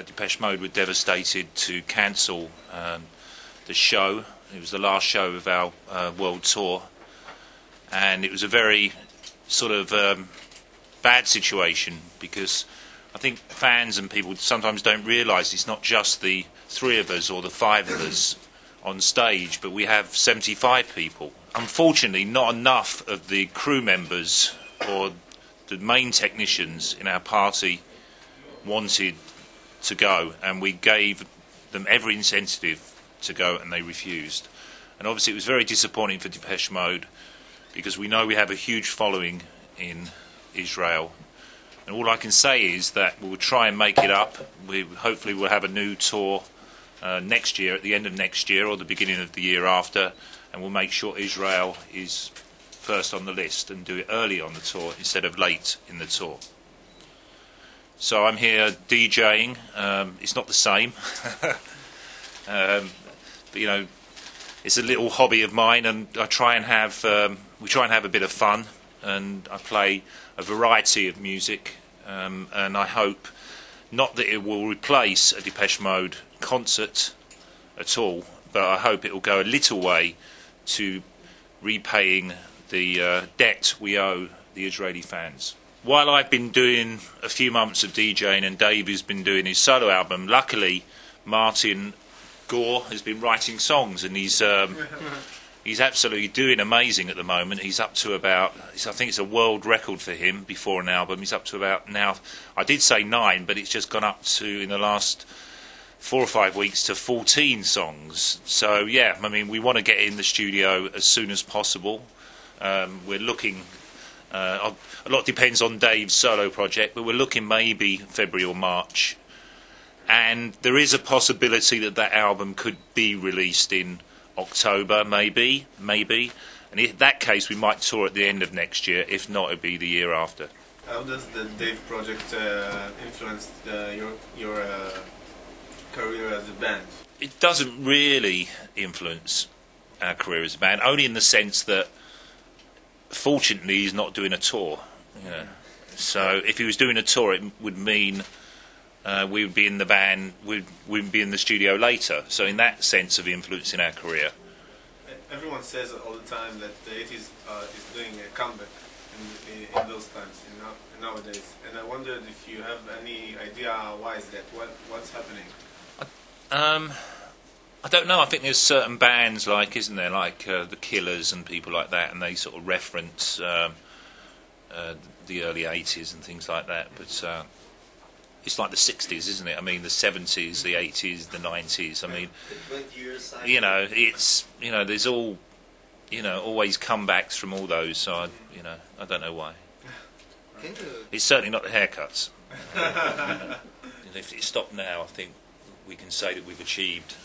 Depeche Mode were devastated to cancel the show. It was the last show of our world tour, and it was a very sort of bad situation, because I think fans and people sometimes don't realise it's not just the three of us or the five of us on stage, but we have 75 people. Unfortunately, not enough of the crew members or the main technicians in our party wanted to go, and we gave them every incentive to go, and they refused. And obviously it was very disappointing for Depeche Mode, because we know we have a huge following in Israel, and all I can say is that we'll try and make it up. We hopefully will have a new tour next year, at the end of next year or the beginning of the year after, and we'll make sure Israel is first on the list and do it early on the tour instead of late in the tour. So I'm here DJing. It's not the same, but you know, it's a little hobby of mine, and I try and have we try and have a bit of fun, and I play a variety of music, and I hope not that it will replace a Depeche Mode concert at all, but I hope it will go a little way to repaying the debt we owe the Israeli fans. While I've been doing a few months of DJing and Dave has been doing his solo album, luckily Martin Gore has been writing songs, and he's absolutely doing amazing at the moment. He's up to about, I think it's a world record for him before an album. He's up to about now, I did say 9, but it's just gone up to, in the last 4 or 5 weeks, to 14 songs. So yeah, I mean, we want to get in the studio as soon as possible. We're looking, a lot depends on Dave's solo project, but we're looking maybe February or March. And there is a possibility that that album could be released in October, maybe. And in that case, we might tour at the end of next year. If not, it'll be the year after. How does the Dave project influence your career as a band? It doesn't really influence our career as a band, only in the sense that, fortunately, he's not doing a tour. You know. So if he was doing a tour, it would mean we would be in the band, we'd be in the studio later. So in that sense of influencing our career. Everyone says all the time that the 80s is doing a comeback in those times, nowadays. And I wondered if you have any idea why is that? What's happening? I don't know. I think there's certain bands, like, isn't there, like the Killers and people like that, and they sort of reference the early 80s and things like that. But it's like the 60s, isn't it? I mean, the 70s, the 80s, the 90s. I mean, you know, it's, you know, there's all, you know, always comebacks from all those. So I don't know why. It's certainly not the haircuts. If it stopped now, I think we can say that we've achieved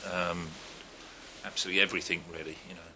absolutely everything, really. You know.